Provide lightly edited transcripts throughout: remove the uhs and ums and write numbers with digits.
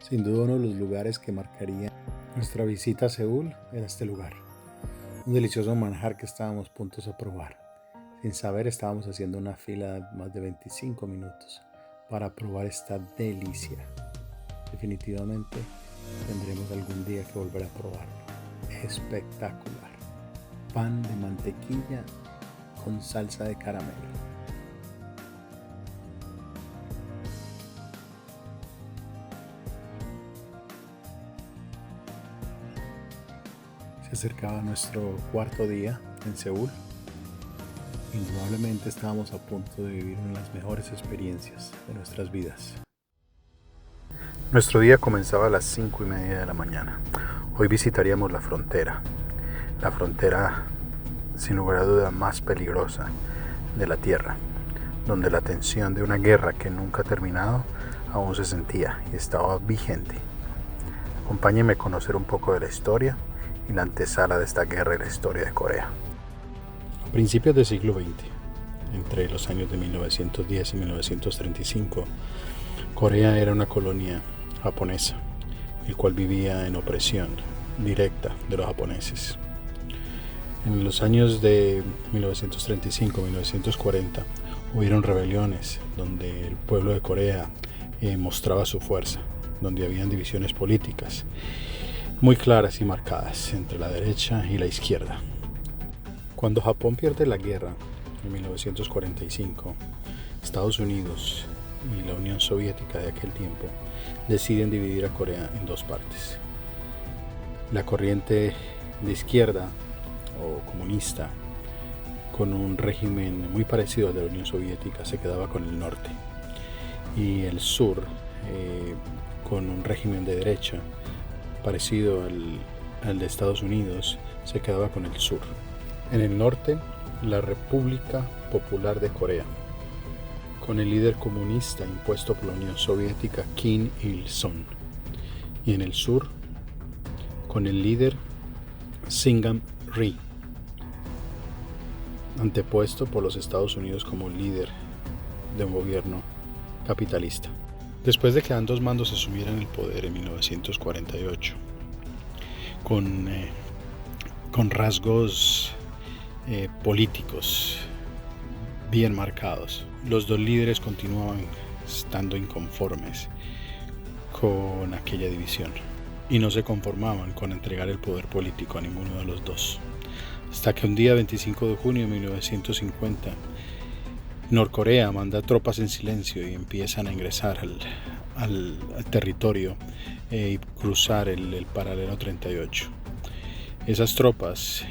Sin duda uno de los lugares que marcaría nuestra visita a Seúl era este lugar. Un delicioso manjar que estábamos puntos a probar. Sin saber estábamos haciendo una fila de más de 25 minutos para probar esta delicia. Definitivamente tendremos algún día que volver a probarlo. Espectacular. Pan de mantequilla con salsa de caramelo. Se acercaba nuestro cuarto día en Seúl. Indudablemente estábamos a punto de vivir una de las mejores experiencias de nuestras vidas. Nuestro día comenzaba a las 5:30 de la mañana. Hoy visitaríamos la frontera sin lugar a duda más peligrosa de la Tierra, donde la tensión de una guerra que nunca ha terminado aún se sentía y estaba vigente. Acompáñenme a conocer un poco de la historia y la antesala de esta guerra y la historia de Corea. A principios del siglo XX, entre los años de 1910 y 1935, Corea era una colonia japonesa, el cual vivía en opresión directa de los japoneses. En los años de 1935-1940 hubieron rebeliones donde el pueblo de Corea mostraba su fuerza, donde habían divisiones políticas muy claras y marcadas entre la derecha y la izquierda. Cuando Japón pierde la guerra en 1945, Estados Unidos y la Unión Soviética de aquel tiempo deciden dividir a Corea en dos partes. La corriente de izquierda o comunista, con un régimen muy parecido al de la Unión Soviética, se quedaba con el norte, y el sur, con un régimen de derecha parecido al de Estados Unidos, se quedaba con el sur. En el norte, la República Popular de Corea, con el líder comunista impuesto por la Unión Soviética Kim Il-sung, y en el sur, con el líder Syngman Rhee, antepuesto por los Estados Unidos como líder de un gobierno capitalista. Después de que ambos mandos asumieran el poder en 1948, con rasgos políticos bien marcados, los dos líderes continuaban estando inconformes con aquella división y no se conformaban con entregar el poder político a ninguno de los dos, hasta que un día 25 de junio de 1950 Norcorea manda tropas en silencio y empiezan a ingresar al territorio y cruzar el paralelo 38. Esas tropas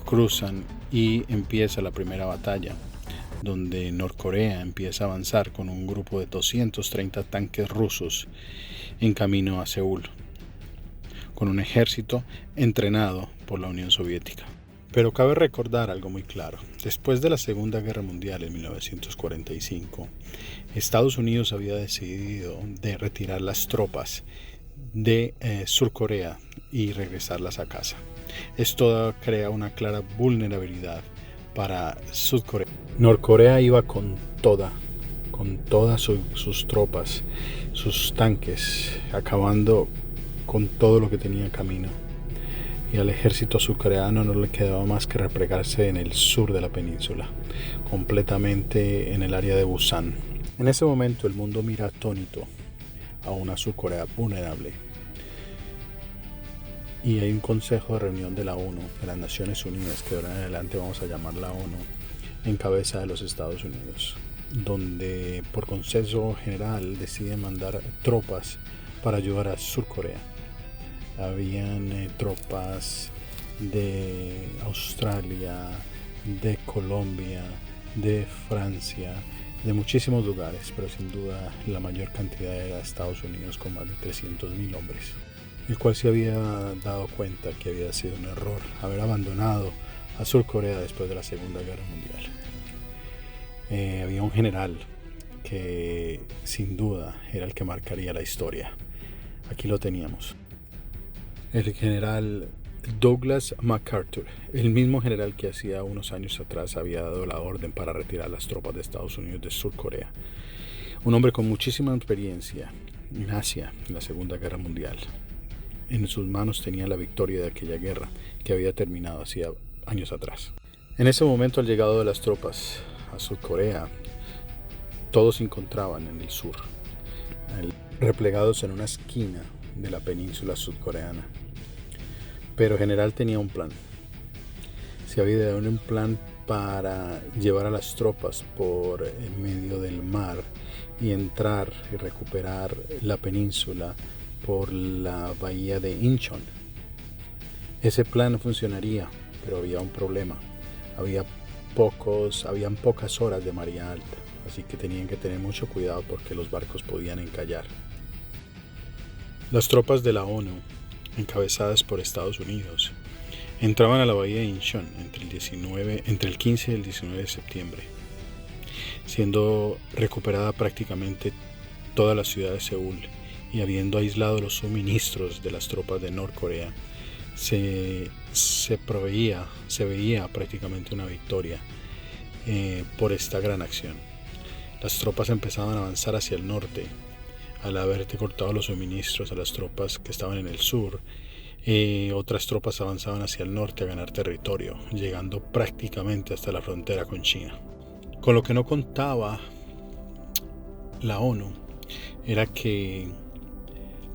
cruzan y empieza la primera batalla, donde Norcorea empieza a avanzar con un grupo de 230 tanques rusos en camino a Seúl, con un ejército entrenado por la Unión Soviética. Pero cabe recordar algo muy claro. Después de la Segunda Guerra Mundial en 1945, Estados Unidos había decidido de retirar las tropas de Surcorea y regresarlas a casa. Esto crea una clara vulnerabilidad para Sudcorea. Norcorea iba con todas sus tropas, sus tanques, acabando con todo lo que tenía en camino. Y al ejército surcoreano no le quedaba más que replegarse en el sur de la península, completamente en el área de Busan. En ese momento el mundo mira atónito a una Surcorea vulnerable. Y hay un consejo de reunión de la ONU, de las Naciones Unidas, que de ahora en adelante vamos a llamar la ONU, en cabeza de los Estados Unidos, donde por consenso general deciden mandar tropas para ayudar a Surcorea. Habían tropas de Australia, de Colombia, de Francia, de muchísimos lugares, pero sin duda la mayor cantidad era Estados Unidos, con más de 300,000 hombres, el cual se había dado cuenta que había sido un error haber abandonado a Surcorea después de la Segunda Guerra Mundial. Había un general que sin duda era el que marcaría la historia. Aquí lo teníamos. El general Douglas MacArthur, el mismo general que hacía unos años atrás había dado la orden para retirar las tropas de Estados Unidos de Surcorea. Un hombre con muchísima experiencia en Asia en la Segunda Guerra Mundial. En sus manos tenía la victoria de aquella guerra que había terminado hacía años atrás. En ese momento, al llegado de las tropas a Sudcorea, todos se encontraban en el sur, replegados en una esquina de la península sudcoreana. Pero el general tenía un plan. Se había dado un plan para llevar a las tropas por en medio del mar y entrar y recuperar la península por la bahía de Incheon. Ese plan funcionaría, pero había un problema. Habían pocas horas de marea alta, así que tenían que tener mucho cuidado porque los barcos podían encallar. Las tropas de la ONU, encabezadas por Estados Unidos, entraban a la bahía de Incheon entre el 15 y el 19 de septiembre, siendo recuperada prácticamente toda la ciudad de Seúl y habiendo aislado los suministros de las tropas de Norcorea. Se veía prácticamente una victoria por esta gran acción. Las tropas empezaban a avanzar hacia el norte. Al haberte cortado los suministros a las tropas que estaban en el sur, otras tropas avanzaban hacia el norte a ganar territorio, llegando prácticamente hasta la frontera con China. Con lo que no contaba la ONU era que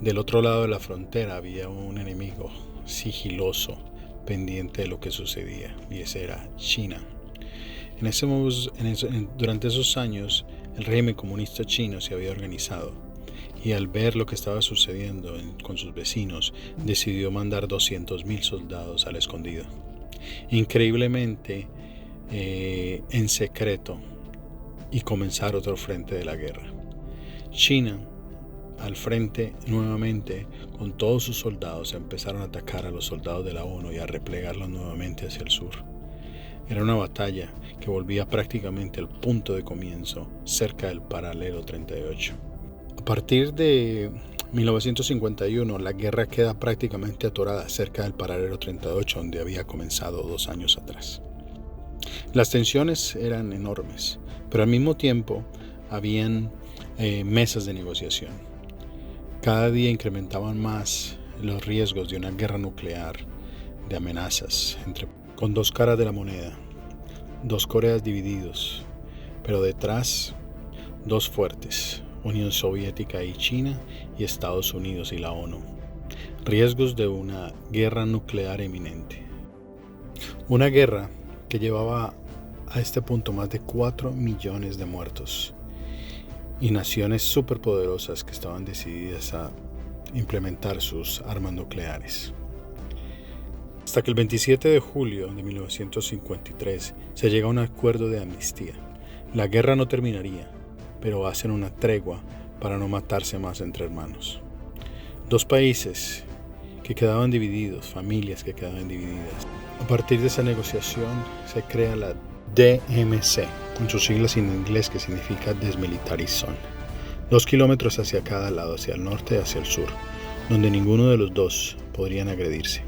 del otro lado de la frontera había un enemigo sigiloso pendiente de lo que sucedía, y ese era China. Durante esos años el régimen comunista chino se había organizado y al ver lo que estaba sucediendo con sus vecinos decidió mandar 200,000 soldados al escondido, increíblemente en secreto, y comenzar otro frente de la guerra. China al frente nuevamente con todos sus soldados empezaron a atacar a los soldados de la ONU y a replegarlos nuevamente hacia el sur. Era una batalla que volvía prácticamente al punto de comienzo, cerca del paralelo 38. A partir de 1951, la guerra queda prácticamente atorada cerca del paralelo 38, donde había comenzado 2 años atrás. Las tensiones eran enormes, pero al mismo tiempo habían mesas de negociación. Cada día incrementaban más los riesgos de una guerra nuclear, de amenazas, con 2 caras de la moneda, 2 Coreas divididos, pero detrás 2 fuertes, Unión Soviética y China, y Estados Unidos y la ONU. Riesgos de una guerra nuclear inminente. Una guerra que llevaba a este punto más de 4 millones de muertos y naciones superpoderosas que estaban decididas a implementar sus armas nucleares. Hasta que el 27 de julio de 1953 se llega a un acuerdo de amnistía. La guerra no terminaría, pero hacen una tregua para no matarse más entre hermanos. 2 países que quedaban divididos, familias que quedaban divididas. A partir de esa negociación se crea la DMZ, con sus siglas en inglés que significa Desmilitarized Zone. 2 kilómetros hacia cada lado, hacia el norte y hacia el sur, donde ninguno de los dos podrían agredirse.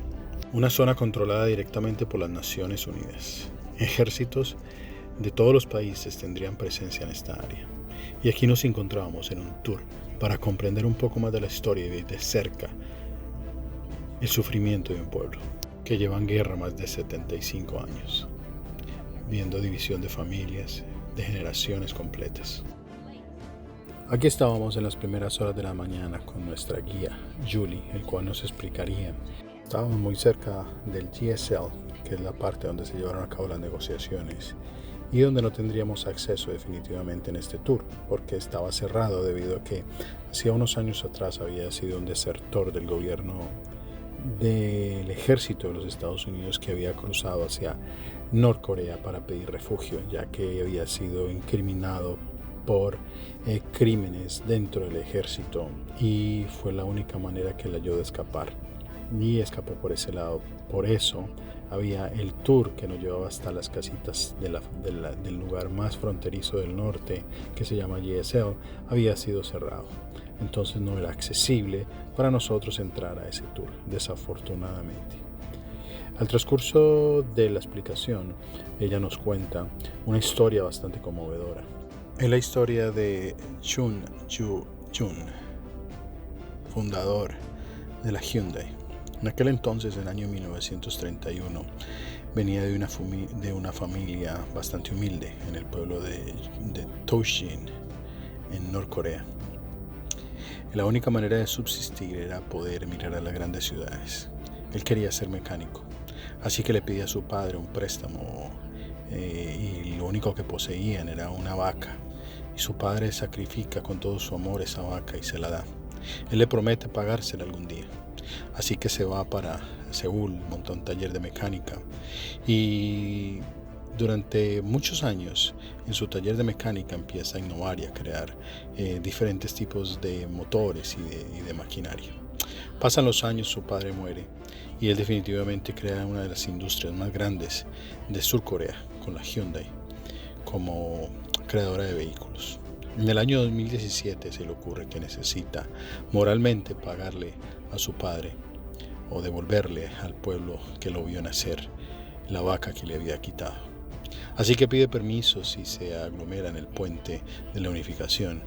Una zona controlada directamente por las Naciones Unidas. Ejércitos de todos los países tendrían presencia en esta área. Y aquí nos encontrábamos en un tour para comprender un poco más de la historia y ver de cerca el sufrimiento de un pueblo que lleva en guerra más de 75 años, viendo división de familias, de generaciones completas. Aquí estábamos en las primeras horas de la mañana con nuestra guía, Julie, el cual nos explicaría. Estábamos muy cerca del GSL, que es la parte donde se llevaron a cabo las negociaciones y donde no tendríamos acceso definitivamente en este tour, porque estaba cerrado debido a que hacía unos años atrás había sido un desertor del gobierno del ejército de los Estados Unidos que había cruzado hacia Norcorea para pedir refugio, ya que había sido incriminado por crímenes dentro del ejército, y fue la única manera que le ayudó a escapar, y escapó por ese lado. Por eso había el tour que nos llevaba hasta las casitas del lugar más fronterizo del norte, que se llama GSL, había sido cerrado. Entonces no era accesible para nosotros entrar a ese tour, desafortunadamente. Al transcurso de la explicación, ella nos cuenta una historia bastante conmovedora. Es la historia de Chun Ju Jun, fundador de la Hyundai. En aquel entonces, en el año 1931, venía de una familia bastante humilde en el pueblo de Toshin, en Norcorea. La única manera de subsistir era poder emigrar a las grandes ciudades. Él quería ser mecánico, así que le pidió a su padre un préstamo y lo único que poseían era una vaca. Y su padre sacrifica con todo su amor esa vaca y se la da. Él le promete pagársela algún día. Así que se va para Seúl, monta un taller de mecánica y durante muchos años en su taller de mecánica empieza a innovar y a crear diferentes tipos de motores y de maquinaria. Pasan los años, su padre muere y él definitivamente crea una de las industrias más grandes de Sur Corea con la Hyundai como creadora de vehículos. En el año 2017 se le ocurre que necesita moralmente pagarle a su padre o devolverle al pueblo que lo vio nacer la vaca que le había quitado. Así que pide permisos y se aglomera en el puente de la unificación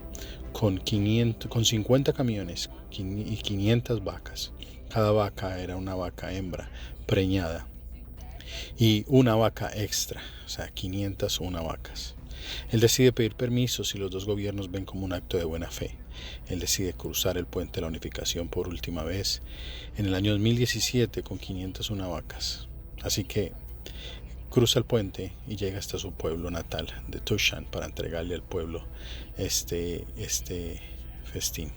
con 50 camiones y 500 vacas. Cada vaca era una vaca hembra preñada y una vaca extra, o sea, 501 vacas. Él decide pedir permisos y los dos gobiernos ven como un acto de buena fe. Él decide cruzar el puente de la unificación por última vez en el año 2017 con 501 vacas. Así que cruza el puente y llega hasta su pueblo natal de Tushan para entregarle al pueblo este festín.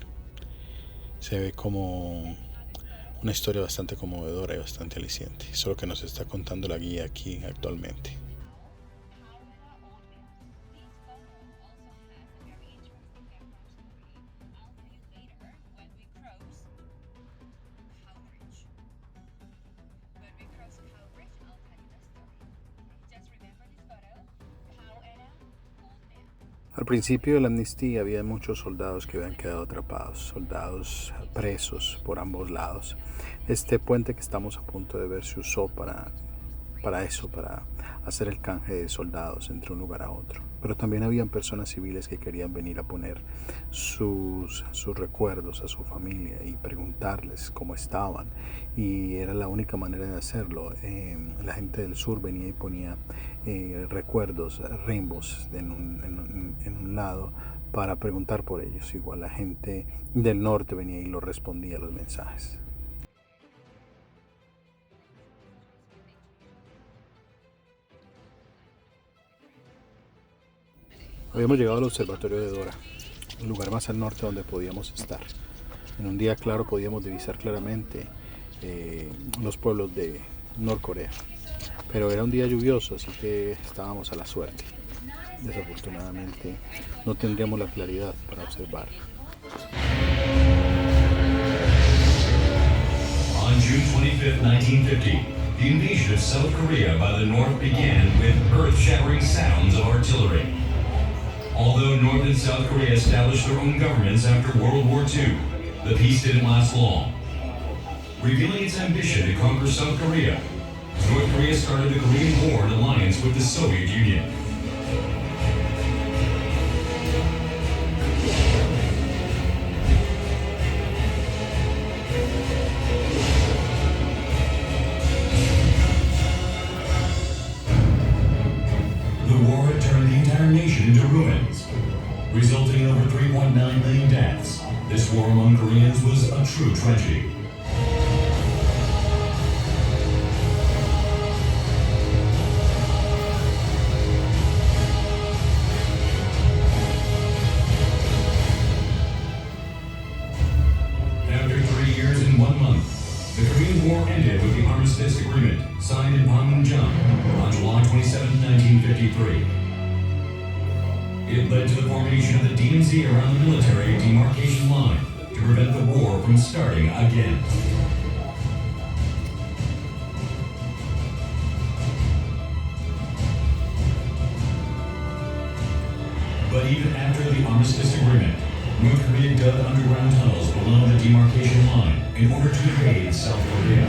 Se ve como una historia bastante conmovedora y bastante aliciente. Eso es lo que nos está contando la guía aquí actualmente. Al principio de la amnistía había muchos soldados que habían quedado atrapados, soldados presos por ambos lados. Este puente que estamos a punto de ver se usó para hacer el canje de soldados entre un lugar a otro. Pero también habían personas civiles que querían venir a poner sus recuerdos a su familia y preguntarles cómo estaban. Y era la única manera de hacerlo. La gente del sur venía y ponía recuerdos, rainbows en un lado para preguntar por ellos. Igual la gente del norte venía y lo respondía a los mensajes. Habíamos llegado al observatorio de Dora, el lugar más al norte donde podíamos estar. En un día claro podíamos divisar claramente los pueblos de Norcorea, pero era un día lluvioso, así que estábamos a la suerte. Desafortunadamente no tendríamos la claridad para observar. On June 25, 1950, the invasion of South Korea by the North began with earth-shattering sounds of artillery. Although North and South Korea established their own governments after World War II, the peace didn't last long. Revealing its ambition to conquer South Korea, North Korea started the Korean War in alliance with the Soviet Union. The war had turned the entire nation into ruins, resulting in over 3.9 million deaths. This war among Koreans was a true tragedy. After 3 years and 1 month, the Korean War ended with the Armistice Agreement signed in Panmunjom on July 27, 1953. It led to the formation of the DMZ around the military demarcation line to prevent the war from starting again. But even after the Armistice Agreement, North Korea dug underground tunnels below the demarcation line in order to invade South Korea.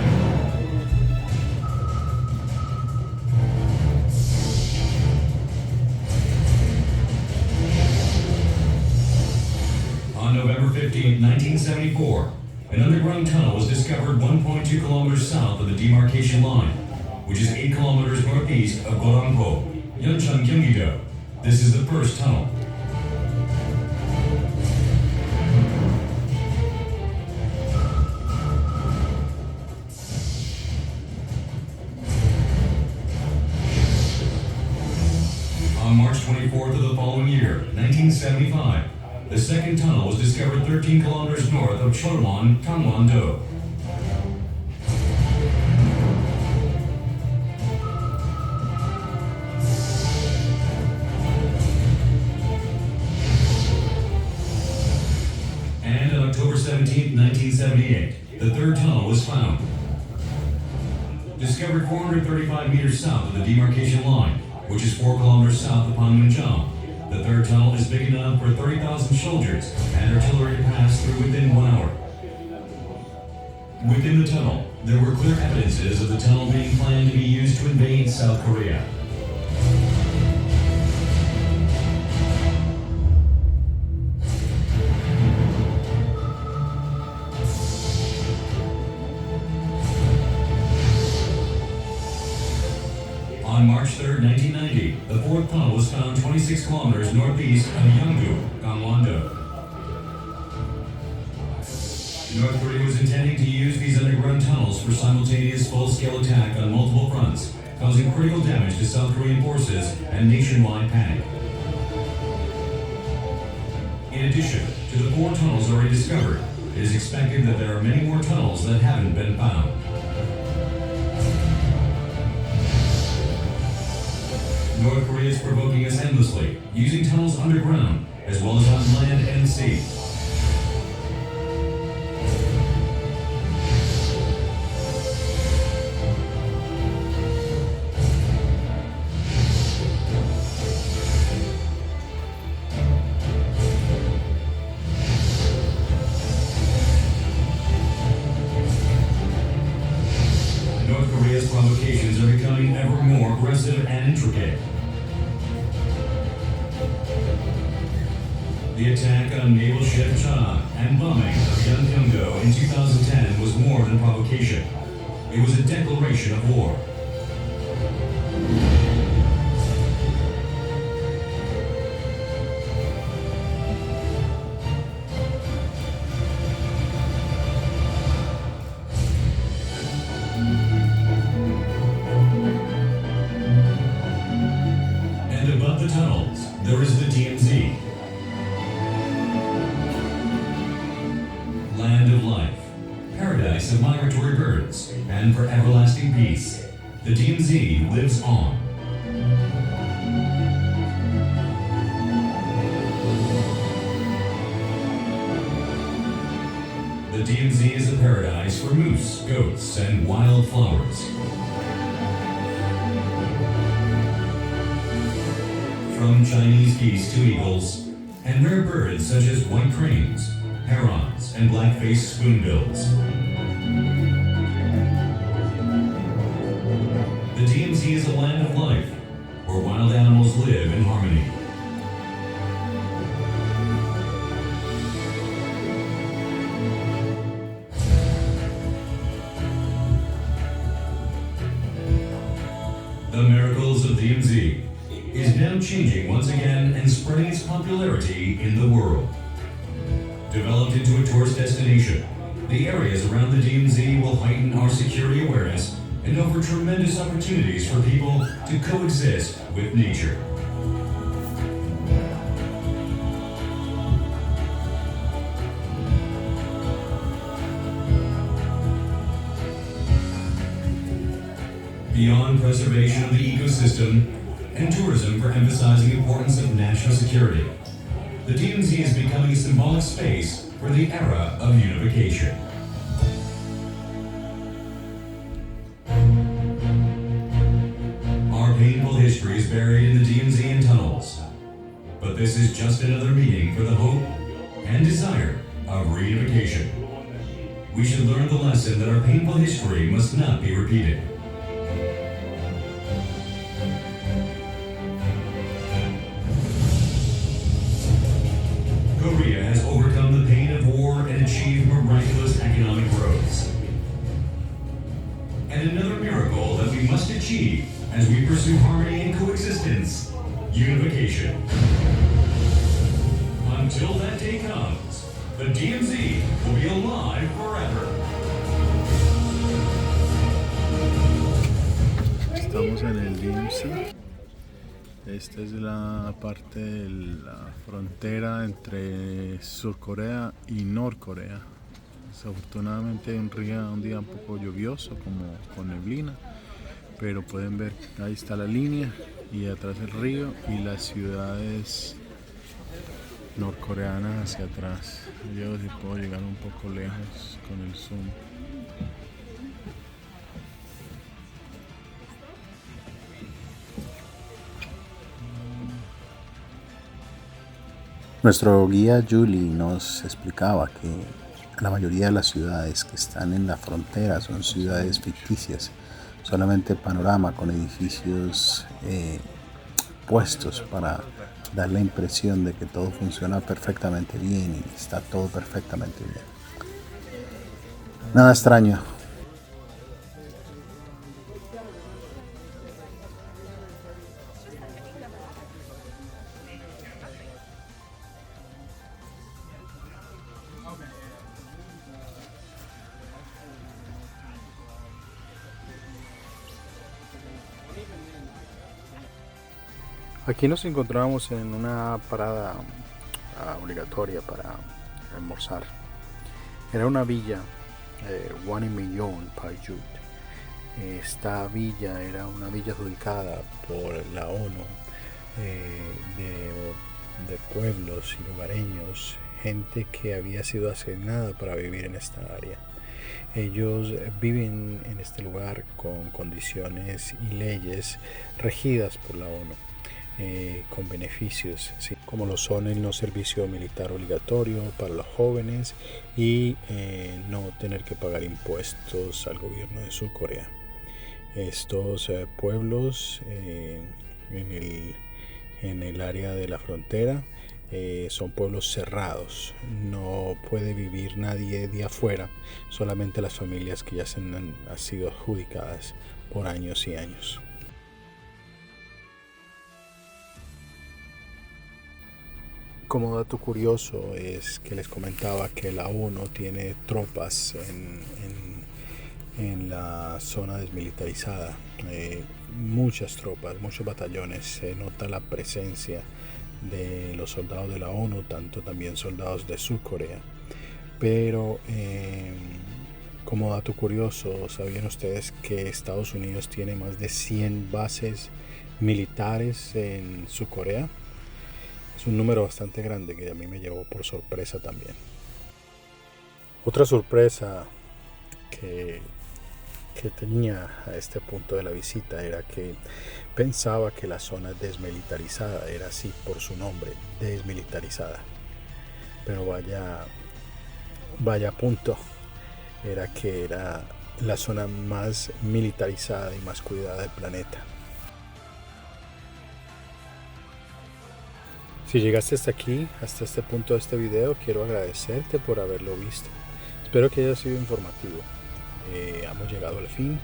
On November 15, 1974, an underground tunnel was discovered 1.2 kilometers south of the demarcation line, which is 8 kilometers northeast of Gorampo, Yeoncheon Gyeonggi-do. This is the first tunnel. On March 24th of the following year, 1975, the second tunnel was discovered 13 kilometers north of Cheolwon, Gangwon-do. And on October 17, 1978, the third tunnel was found. Discovered 435 meters south of the demarcation line, which is 4 kilometers south of Panmunjom. The third tunnel is big enough for 30,000 soldiers and artillery to pass through within 1 hour. Within the tunnel, there were clear evidences of the tunnel being planned to be used to invade South Korea. On March 3, 1990, the fourth tunnel was found 26 kilometers northeast of Yeonggu, Gangwon-do. North Korea was intending to use these underground tunnels for simultaneous full-scale attack on multiple fronts, causing critical damage to South Korean forces and nationwide panic. In addition to the 4 tunnels already discovered, it is expected that there are many more tunnels that haven't been found. North Korea is provoking us endlessly, using tunnels underground, as well as on land and sea. North Korea's provocations are becoming ever more aggressive and intricate. The attack on naval ship Cheon and bombing of Yeonpyeong-do in 2010 was more than provocation. It was a declaration of war. And above the tunnels, there is the DMZ. Land of life, paradise of migratory birds, and for everlasting peace. The DMZ lives on. The DMZ is a paradise for moose, goats, and wild flowers. From Chinese geese to eagles, and rare birds such as white cranes, herons, and black-faced spoonbills. The DMZ is a land of life, where wild animals live in harmony. The miracles of DMZ is now changing once again and spreading its popularity in the world. Developed into a tourist destination, the areas around the DMZ will heighten our security awareness and offer tremendous opportunities for people to coexist with nature. Beyond preservation of the ecosystem and tourism for emphasizing the importance of national security, the DMZ is becoming a symbolic space for the era of unification. Our painful history is buried in the DMZ and tunnels, but this is just another meeting for the hope and desire of reunification. We should learn the lesson that our painful history must not be repeated. Korea has overcome the pain of war and achieved miraculous economic achieve as we pursue harmony and coexistence, unification. Until that day comes, the DMZ will be alive forever. Estamos en el DMZ. Esta es la parte de la frontera entre Surcorea y Norcorea. Desafortunadamente hay un día un poco lluvioso, como con neblina, pero pueden ver, ahí está la línea y atrás el río y las ciudades norcoreanas hacia atrás. Yo si puedo llegar un poco lejos con el zoom. Nuestro guía Julie nos explicaba que la mayoría de las ciudades que están en la frontera son ciudades ficticias, solamente panorama con edificios puestos para dar la impresión de que todo funciona perfectamente bien y está todo perfectamente bien. Nada extraño. Aquí nos encontramos en una parada obligatoria para almorzar. Era una villa, Wanimillon Payut. Esta villa era una villa adjudicada por la ONU de pueblos y lugareños, gente que había sido asignada para vivir en esta área. Ellos viven en este lugar con condiciones y leyes regidas por la ONU. Con beneficios, ¿sí? Como lo son el no servicio militar obligatorio para los jóvenes y no tener que pagar impuestos al gobierno de Surcorea. Estos pueblos en el área de la frontera son pueblos cerrados, no puede vivir nadie de afuera, solamente las familias que ya han sido adjudicadas por años y años. Como dato curioso es que les comentaba que la ONU tiene tropas en la zona desmilitarizada, muchas tropas, muchos batallones. Se nota la presencia de los soldados de la ONU, tanto también soldados de Surcorea. Pero como dato curioso, ¿sabían ustedes que Estados Unidos tiene más de 100 bases militares en Surcorea? Es un número bastante grande que a mí me llevó por sorpresa también. Otra sorpresa que tenía a este punto de la visita era que pensaba que la zona desmilitarizada era así por su nombre, desmilitarizada. Pero vaya punto, era que era la zona más militarizada y más cuidada del planeta. Si llegaste hasta aquí, hasta este punto de este video, quiero agradecerte por haberlo visto. Espero que haya sido informativo. Hemos llegado al fin.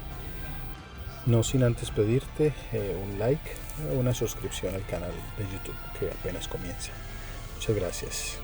No sin antes pedirte un like o una suscripción al canal de YouTube que apenas comienza. Muchas gracias.